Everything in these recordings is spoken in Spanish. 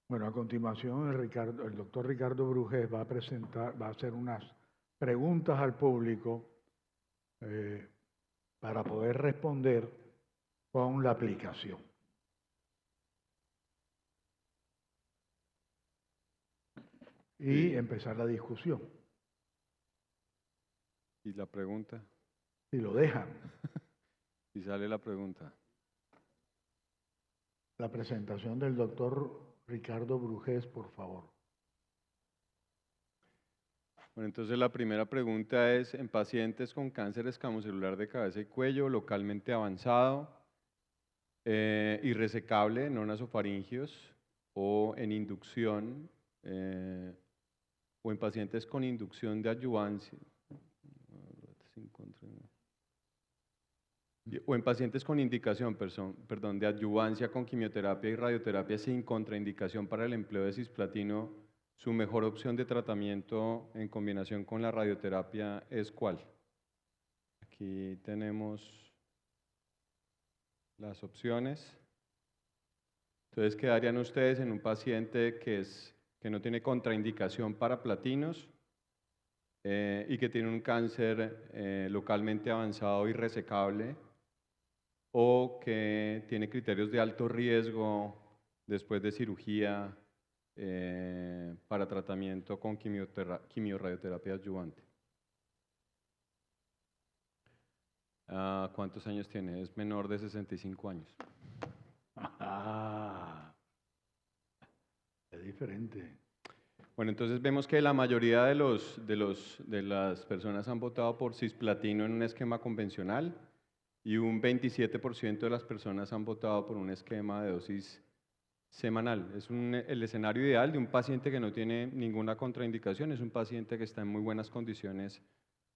Bueno, a continuación el doctor Ricardo Brujés va a hacer unas preguntas al público para poder responder con la aplicación. Y empezar la discusión. ¿Y la pregunta? Si lo dejan. Y sale la pregunta. La presentación del doctor Ricardo Brujés, por favor. Bueno, entonces la primera pregunta es, en pacientes con cáncer escamocelular de cabeza y cuello localmente avanzado y resecable, no nasofaringios, o en inducción, o en pacientes con inducción de adyuvancia, o en pacientes con indicación, de adyuvancia con quimioterapia y radioterapia sin contraindicación para el empleo de cisplatino, ¿su mejor opción de tratamiento en combinación con la radioterapia es cuál? Aquí tenemos las opciones. Entonces, ¿qué harían ustedes en un paciente que no tiene contraindicación para platinos y que tiene un cáncer localmente avanzado y resecable, o que tiene criterios de alto riesgo después de cirugía para tratamiento con quimiorradioterapia adyuvante? ¿Cuántos años tiene? Es menor de 65 años. Es diferente. Bueno, entonces vemos que la mayoría de las personas han votado por cisplatino en un esquema convencional y un 27% de las personas han votado por un esquema de dosis semanal. Es el escenario ideal de un paciente que no tiene ninguna contraindicación, es un paciente que está en muy buenas condiciones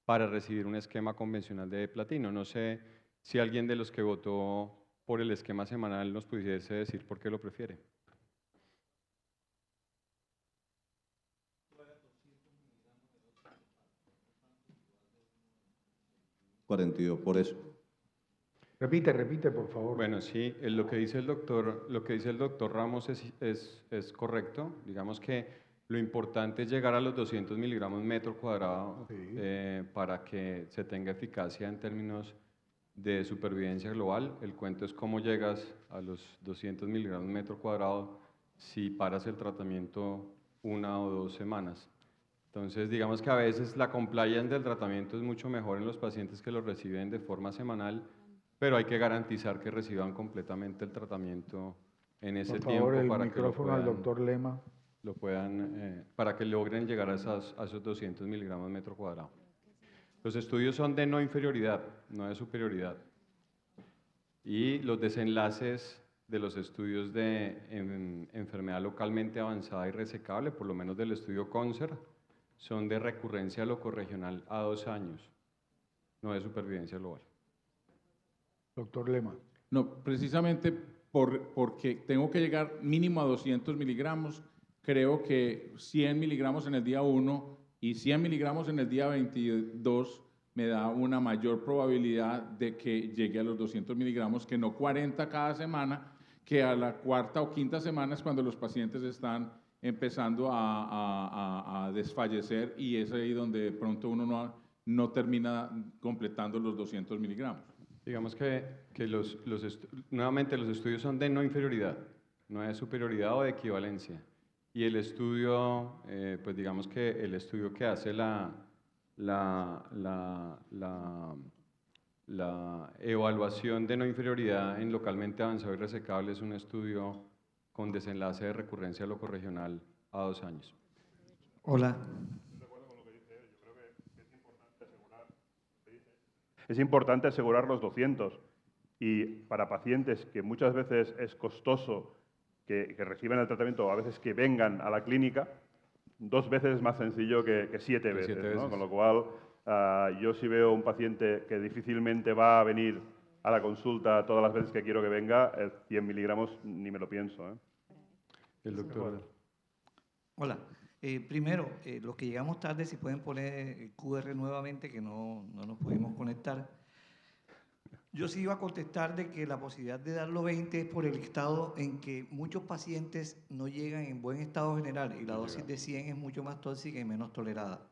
para recibir un esquema convencional de platino. No sé si alguien de los que votó por el esquema semanal nos pudiese decir por qué lo prefiere. Por eso. Repite, por favor. Bueno, sí, lo que dice el doctor Ramos es correcto. Digamos que lo importante es llegar a los 200 miligramos metro cuadrado para que se tenga eficacia en términos de supervivencia global. El cuento es cómo llegas a los 200 miligramos metro cuadrado si paras el tratamiento 1 o 2 semanas. Entonces, digamos que a veces la compliance del tratamiento es mucho mejor en los pacientes que lo reciben de forma semanal, pero hay que garantizar que reciban completamente el tratamiento en ese tiempo para que al doctor Lema. para que logren llegar a esos 200 miligramos metro cuadrado. Los estudios son de no inferioridad, no de superioridad. Y los desenlaces de los estudios de enfermedad localmente avanzada y resecable, por lo menos del estudio CONCERT, son de recurrencia locorregional a 2 años, no de supervivencia global. Doctor Lema. No, precisamente porque tengo que llegar mínimo a 200 miligramos, creo que 100 miligramos en el día 1 y 100 miligramos en el día 22 me da una mayor probabilidad de que llegue a los 200 miligramos, que no 40 cada semana, que a la cuarta o quinta semana es cuando los pacientes están empezando a desfallecer y es ahí donde de pronto uno no termina completando los 200 miligramos. Digamos que nuevamente los estudios son de no inferioridad, no de superioridad o de equivalencia. Y el estudio, pues digamos que el estudio que hace la evaluación de no inferioridad en localmente avanzado y resecable es un estudio con desenlace de recurrencia locorregional a 2 años. Hola. Es importante asegurar los 200 y para pacientes que muchas veces es costoso que reciban el tratamiento o a veces que vengan a la clínica, 2 veces es más sencillo que 7 veces, ¿no? Con lo cual, yo si veo un paciente que difícilmente va a venir a la consulta todas las veces que quiero que venga, 100 miligramos ni me lo pienso, ¿eh? El doctor. Hola. Primero, los que llegamos tarde, si pueden poner el QR nuevamente, que no nos pudimos conectar. Yo sí iba a contestar de que la posibilidad de dar los 20 es por el estado en que muchos pacientes no llegan en buen estado general y la dosis de 100 es mucho más tóxica y menos tolerada.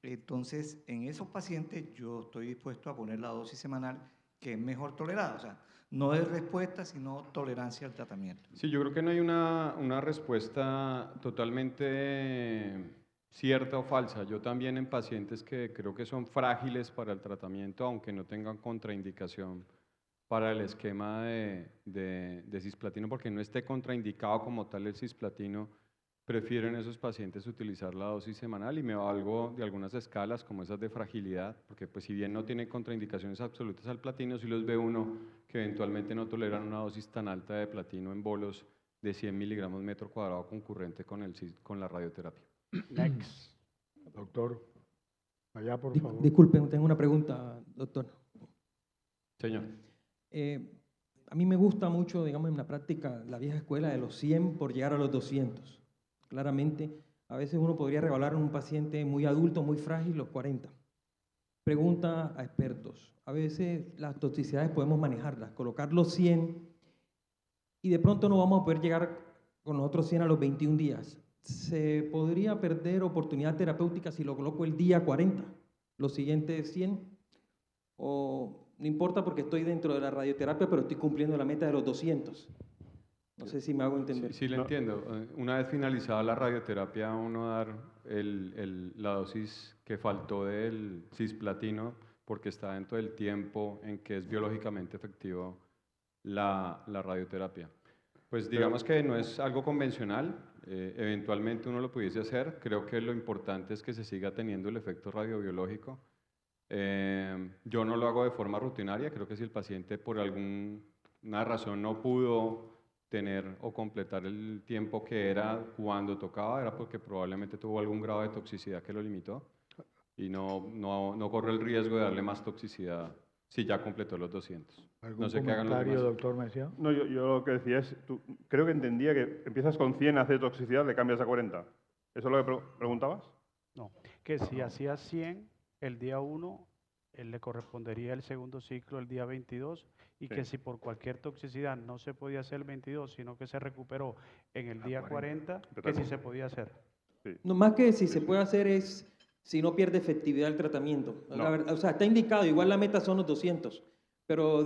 Entonces, en esos pacientes yo estoy dispuesto a poner la dosis semanal que es mejor tolerada. O sea, no es respuesta, sino tolerancia al tratamiento. Sí, yo creo que no hay una respuesta totalmente cierta o falsa. Yo también en pacientes que creo que son frágiles para el tratamiento, aunque no tengan contraindicación para el esquema de cisplatino, porque no esté contraindicado como tal el cisplatino, prefiero en esos pacientes utilizar la dosis semanal y me valgo de algunas escalas como esas de fragilidad, porque pues si bien no tienen contraindicaciones absolutas al platino, sí los ve uno que eventualmente no toleran una dosis tan alta de platino en bolos de 100 miligramos metro cuadrado concurrente con la radioterapia. Next. Doctor, allá por favor. Disculpen, tengo una pregunta, doctor. Señor. A mí me gusta mucho, digamos, en la práctica, la vieja escuela de los 100 por llegar a los 200. Claramente, a veces uno podría regalar a un paciente muy adulto, muy frágil, los 40. Pregunta a expertos. A veces las toxicidades podemos manejarlas, colocar los 100 y de pronto no vamos a poder llegar con los otros 100 a los 21 días. ¿Se podría perder oportunidad terapéutica si lo coloco el día 40, los siguientes 100? ¿O no importa porque estoy dentro de la radioterapia, pero estoy cumpliendo la meta de los 200? No sé si me hago entender. Sí, le entiendo. Una vez finalizada la radioterapia, uno dar la dosis que faltó del cisplatino porque está dentro del tiempo en que es biológicamente efectivo la radioterapia. Pues digamos que no es algo convencional, eventualmente uno lo pudiese hacer. Creo que lo importante es que se siga teniendo el efecto radiobiológico. Yo no lo hago de forma rutinaria, creo que si el paciente por alguna razón no pudo tener o completar el tiempo que era cuando tocaba, era porque probablemente tuvo algún grado de toxicidad que lo limitó y no corre el riesgo de darle más toxicidad si ya completó los 200. ¿Algún No sé qué hagan los comentario, demás. doctor Messiá? No, yo lo que decía es, creo que entendía que empiezas con 100 a hacer toxicidad, le cambias a 40. ¿Eso es lo que preguntabas? No, que si hacía 100 el día 1, él le correspondería el segundo ciclo el día 22 y Sí. que si por cualquier toxicidad no se podía hacer el 22, sino que se recuperó en el día 40, que sí se podía hacer. Sí. No, más que si se puede hacer es si no pierde efectividad el tratamiento. No. La verdad, o sea, está indicado, igual la meta son los 200, pero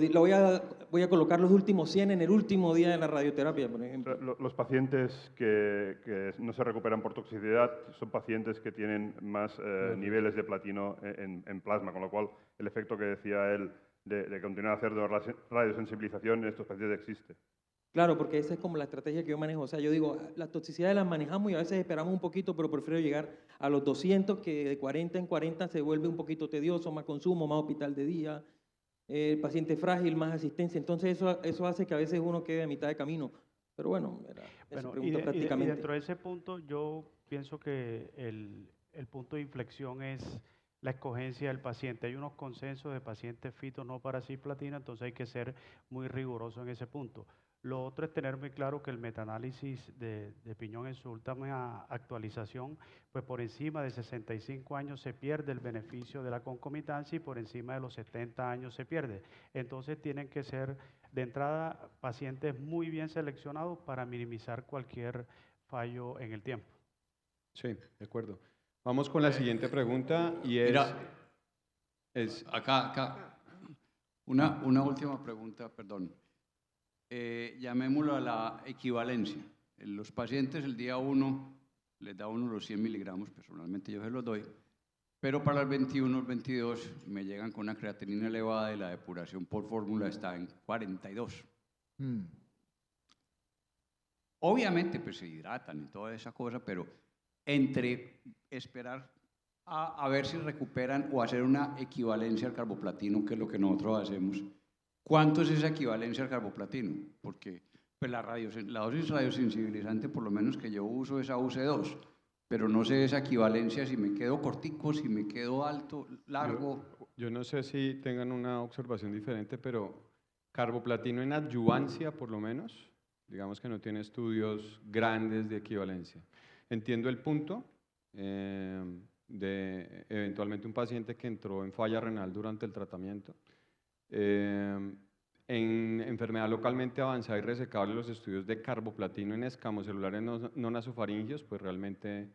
voy a colocar los últimos 100 en el último día de la radioterapia, por ejemplo. Los pacientes que no se recuperan por toxicidad son pacientes que tienen más niveles de platino en plasma, con lo cual el efecto que decía él de continuar haciendo radiosensibilización en estos pacientes existe. Claro, porque esa es como la estrategia que yo manejo. O sea, yo digo, las toxicidades las manejamos y a veces esperamos un poquito, pero prefiero llegar a los 200, que de 40 en 40 se vuelve un poquito tedioso, más consumo, más hospital de día, paciente frágil, más asistencia. Entonces eso hace que a veces uno quede a mitad de camino. Pero bueno, era esa Bueno, pregunta y prácticamente. dentro de ese punto, yo pienso que el punto de inflexión es la escogencia del paciente. Hay unos consensos de pacientes fitos no para cisplatina, entonces hay que ser muy riguroso en ese punto. Lo otro es tener muy claro que el metaanálisis de Piñón en su última actualización, pues por encima de 65 años se pierde el beneficio de la concomitancia y por encima de los 70 años se pierde. Entonces tienen que ser de entrada pacientes muy bien seleccionados para minimizar cualquier fallo en el tiempo. Sí, de acuerdo. Vamos con la siguiente pregunta y es... Mira, acá. Una última pregunta, perdón. Llamémoslo a la equivalencia. En los pacientes el día 1 les da uno los 100 miligramos, personalmente yo se los doy, pero para el 21, el 22 me llegan con una creatinina elevada y la depuración por fórmula está en 42. Obviamente pues se hidratan y toda esa cosa, pero entre esperar a ver si recuperan o hacer una equivalencia al carboplatino, que es lo que nosotros hacemos. ¿Cuánto es esa equivalencia al carboplatino? Porque pues la dosis radiosensibilizante, por lo menos que yo uso, es AUC2, pero no sé esa equivalencia si me quedo cortico, si me quedo alto, largo. Yo no sé si tengan una observación diferente, pero carboplatino en adyuvancia, por lo menos, digamos que no tiene estudios grandes de equivalencia. Entiendo el punto de eventualmente un paciente que entró en falla renal durante el tratamiento. En enfermedad localmente avanzada y resecable, los estudios de carboplatino en escamos celulares no nasofaringios, pues realmente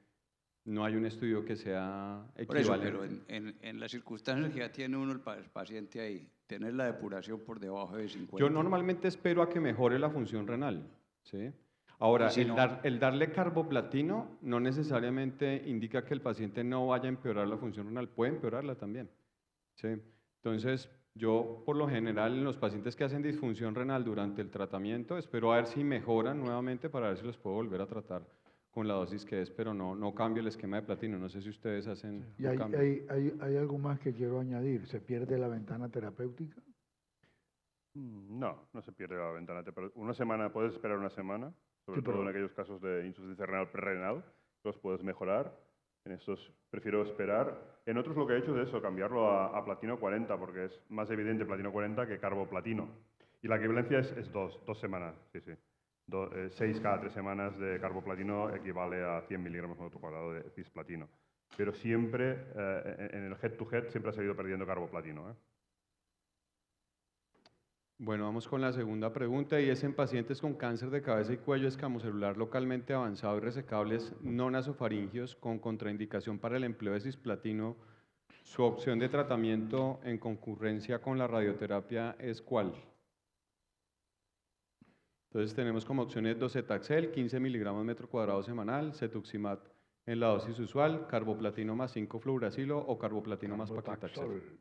no hay un estudio que sea Por eso, equivalente. pero en las circunstancias que ya tiene uno el paciente ahí, tener la depuración por debajo de 50. Yo normalmente espero a que mejore la función renal, ¿sí? Ahora, Y si no- el darle carboplatino no necesariamente indica que el paciente no vaya a empeorar la función renal, puede empeorarla también, ¿sí? Entonces, yo por lo general en los pacientes que hacen disfunción renal durante el tratamiento, espero a ver si mejoran nuevamente para ver si los puedo volver a tratar con la dosis que es, pero no cambio el esquema de platino. No sé si ustedes hacen Y un cambio. hay algo más que quiero añadir. ¿Se pierde la ventana terapéutica? No se pierde la ventana. Una semana, puedes esperar una semana, sobre Sí, todo pero- en aquellos casos de insuficiencia renal prerrenal, los puedes mejorar. En estos prefiero esperar. En otros lo que he hecho es eso, cambiarlo a platino 40, porque es más evidente platino 40 que carboplatino. Y la equivalencia es dos semanas, sí. 6 cada 3 semanas de carboplatino equivale a 100 miligramos por metro cuadrado de cisplatino. Pero siempre, en el head-to-head, siempre ha seguido perdiendo carboplatino. Bueno, vamos con la segunda pregunta y es en pacientes con cáncer de cabeza y cuello escamocelular localmente avanzado y resecables no nasofaringios con contraindicación para el empleo de cisplatino, su opción de tratamiento en concurrencia con la radioterapia es ¿cuál? Entonces tenemos como opciones docetaxel, 15 miligramos metro cuadrado semanal, cetuximab en la dosis usual, carboplatino más 5-fluoracilo o carboplatino más paclitaxel. Carbotaxol.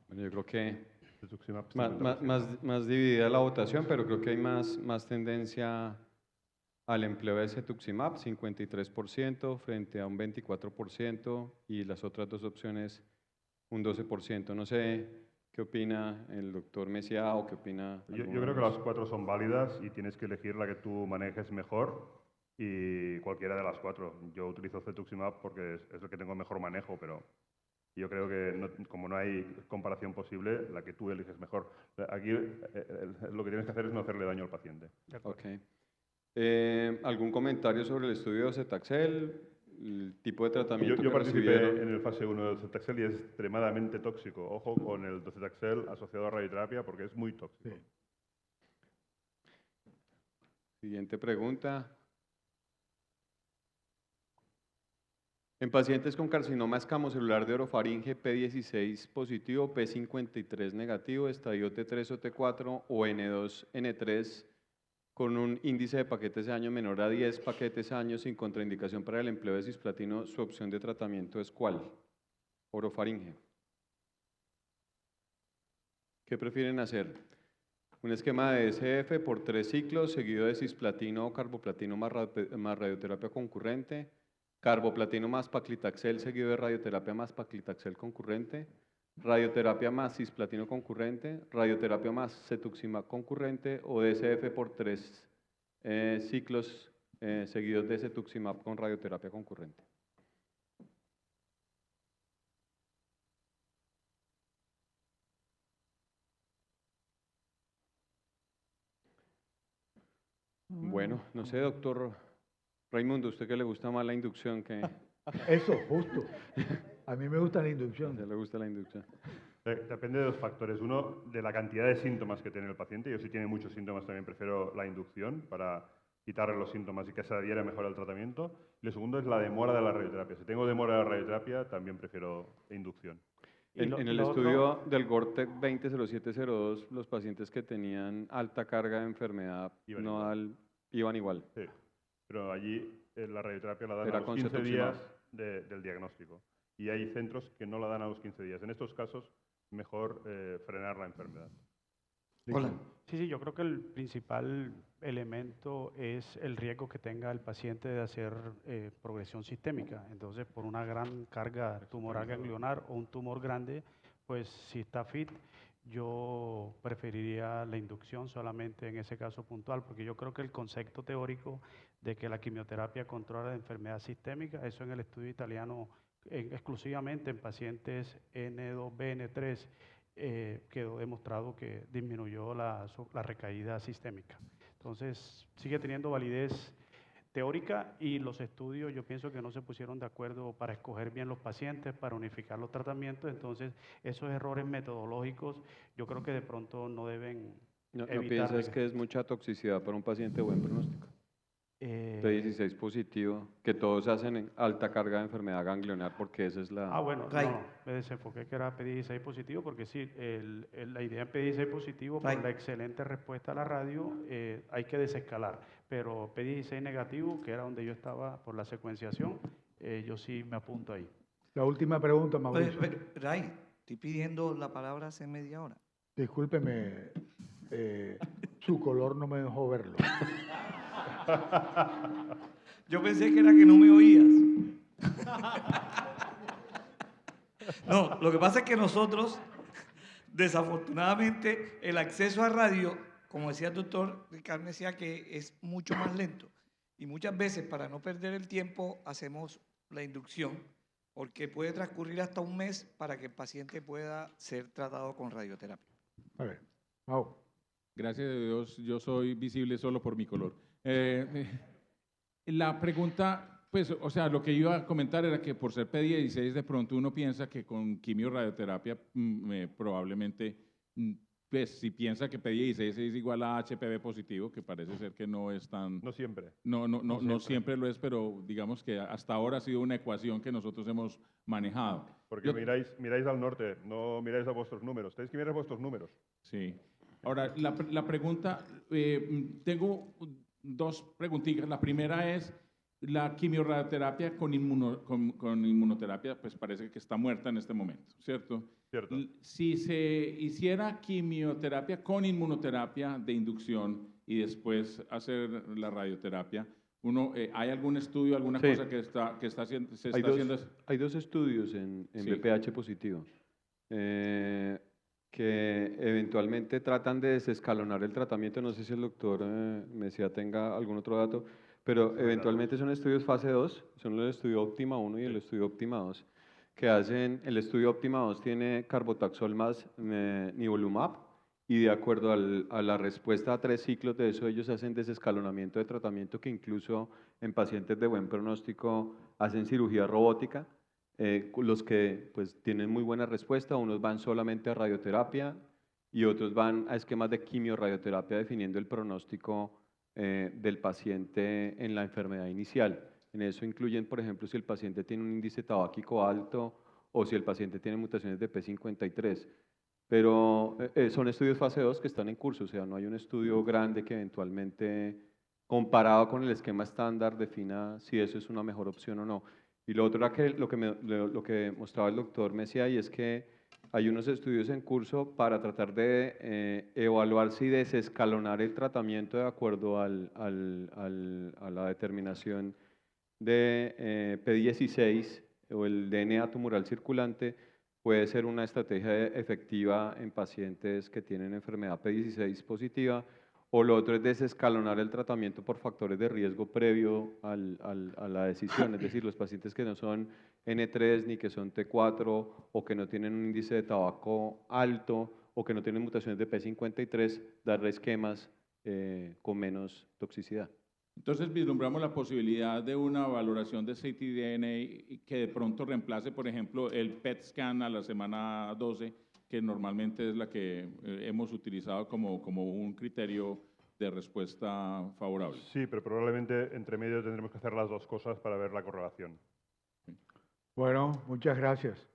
Bueno, yo creo que Cetuximab, más dividida la votación, pero creo que hay más tendencia al empleo de cetuximab, 53% frente a un 24% y las otras dos opciones un 12%. No sé qué opina el doctor Messiá o qué opina. Yo alguno creo de que los- las 4 son válidas y tienes que elegir la que tú manejes mejor y cualquiera de las 4. Yo utilizo cetuximab porque es el que tengo mejor manejo, pero yo creo que como no hay comparación posible, la que tú eliges mejor. Aquí lo que tienes que hacer es no hacerle daño al paciente. Ok. ¿Algún comentario sobre el estudio de Cetaxel? El tipo de tratamiento Yo que participé recibieron. en el fase 1 del docetaxel y es extremadamente tóxico. Ojo con el docetaxel asociado a radioterapia porque es muy tóxico. Siguiente pregunta. En pacientes con carcinoma escamocelular de orofaringe P16 positivo, P53 negativo, estadio T3 o T4 o N2, N3 con un índice de paquetes de año menor a 10 paquetes año sin contraindicación para el empleo de cisplatino, su opción de tratamiento es ¿cuál? Orofaringe. ¿Qué prefieren hacer? Un esquema de SF por 3 ciclos, seguido de cisplatino o carboplatino más radioterapia concurrente, carboplatino más paclitaxel, seguido de radioterapia más paclitaxel concurrente, radioterapia más cisplatino concurrente, radioterapia más cetuximab concurrente o DSF por 3 ciclos seguidos de cetuximab con radioterapia concurrente. Bueno, no sé, doctor Raimundo, ¿usted qué le gusta más la inducción que Eso, justo. A mí me gusta la a inducción. usted le gusta la inducción? Depende de dos factores. Uno, de la cantidad de síntomas que tiene el paciente. Yo si tiene muchos síntomas también prefiero la inducción para quitarle los síntomas y que se adhiera mejor al tratamiento. Y lo segundo es la demora de la radioterapia. Si tengo demora de la radioterapia, también prefiero inducción. Y lo- En y el lo otro- estudio del GORTEC 200702, los pacientes que tenían alta carga de enfermedad iban igual. Sí. Pero allí la radioterapia la dan Era a los con 15 cetuximab. días del diagnóstico. Y hay centros que no la dan a los 15 días. En estos casos, mejor frenar la enfermedad. Hola. Sí, yo creo que el principal elemento es el riesgo que tenga el paciente de hacer progresión sistémica. Entonces, por una gran carga tumoral ganglionar o un tumor grande, pues si está fit, yo preferiría la inducción solamente en ese caso puntual, porque yo creo que el concepto teórico de que la quimioterapia controla la enfermedad sistémica, eso en el estudio italiano exclusivamente en pacientes N2B, N3, quedó demostrado que disminuyó la recaída sistémica. Entonces, sigue teniendo validez teórica y los estudios yo pienso que no se pusieron de acuerdo para escoger bien los pacientes, para unificar los tratamientos, entonces esos errores metodológicos yo creo que de pronto no deben ¿No evitar. piensas que es mucha toxicidad para un paciente de buen pronóstico? P16 positivo, que todos hacen en alta carga de enfermedad ganglionar porque esa es la... Bueno, Ray. no, me desenfoqué que era P16 positivo porque sí, la idea en P16 positivo por Ray. la excelente respuesta a la radio hay que desescalar, pero P16 negativo, que era donde yo estaba por la secuenciación, yo sí me apunto ahí. La última pregunta, Mauricio. Ray, estoy pidiendo la palabra hace media hora. Discúlpeme, su color no me dejó verlo. Yo pensé que era que no me oías. No, lo que pasa es que nosotros, desafortunadamente, el acceso a radio, como decía el doctor Ricardo, decía que es mucho más lento. Y muchas veces, para no perder el tiempo, hacemos la inducción, porque puede transcurrir hasta un mes para que el paciente pueda ser tratado con radioterapia. A ver, Mau. Gracias a Dios, yo soy visible solo por mi color. La pregunta, pues, o sea, lo que iba a comentar era que por ser P16 de pronto uno piensa que con quimio-radioterapia probablemente, pues, si piensa que P16 es igual a HPV positivo, que parece ser que no es tan... No siempre. No siempre lo es, pero digamos que hasta ahora ha sido una ecuación que nosotros hemos manejado. Porque miráis al norte, no miráis a vuestros números. Tenéis que mirar vuestros números. Sí. Ahora, la pregunta, tengo dos preguntitas. La primera es, la quimioterapia con inmunoterapia, pues parece que está muerta en este momento, ¿cierto? Cierto. Si se hiciera quimioterapia con inmunoterapia de inducción y después hacer la radioterapia, ¿hay algún estudio, alguna Sí. cosa que está haciendo? Hay dos estudios en Sí. BPH positivo que eventualmente tratan de desescalonar el tratamiento. No sé si el doctor Mesía tenga algún otro dato, pero eventualmente son estudios fase 2, son el estudio Optima 1 y el estudio Optima 2, que hacen, el estudio Optima 2 tiene carbotaxol más nivolumab, y de acuerdo a la respuesta a 3 ciclos de eso, ellos hacen desescalonamiento de tratamiento que incluso en pacientes de buen pronóstico hacen cirugía robótica. Los que pues, tienen muy buena respuesta, unos van solamente a radioterapia y otros van a esquemas de quimio-radioterapia definiendo el pronóstico del paciente en la enfermedad inicial. En eso incluyen, por ejemplo, si el paciente tiene un índice tabáquico alto o si el paciente tiene mutaciones de P53. Pero son estudios fase 2 que están en curso, o sea, no hay un estudio grande que eventualmente, comparado con el esquema estándar, defina si eso es una mejor opción o no. Y lo otro era que lo que mostraba el doctor Mesía, y es que hay unos estudios en curso para tratar de evaluar si desescalonar el tratamiento de acuerdo a la determinación de P16 o el DNA tumoral circulante puede ser una estrategia efectiva en pacientes que tienen enfermedad P16 positiva, o lo otro es desescalonar el tratamiento por factores de riesgo previo a la decisión, es decir, los pacientes que no son N3 ni que son T4 o que no tienen un índice de tabaco alto o que no tienen mutaciones de P53, darle esquemas con menos toxicidad. Entonces vislumbramos la posibilidad de una valoración de ctDNA que de pronto reemplace, por ejemplo, el PET scan a la semana 12, que normalmente es la que hemos utilizado como un criterio de respuesta favorable. Sí, pero probablemente entre medio tendremos que hacer las dos cosas para ver la correlación. Bueno, muchas gracias.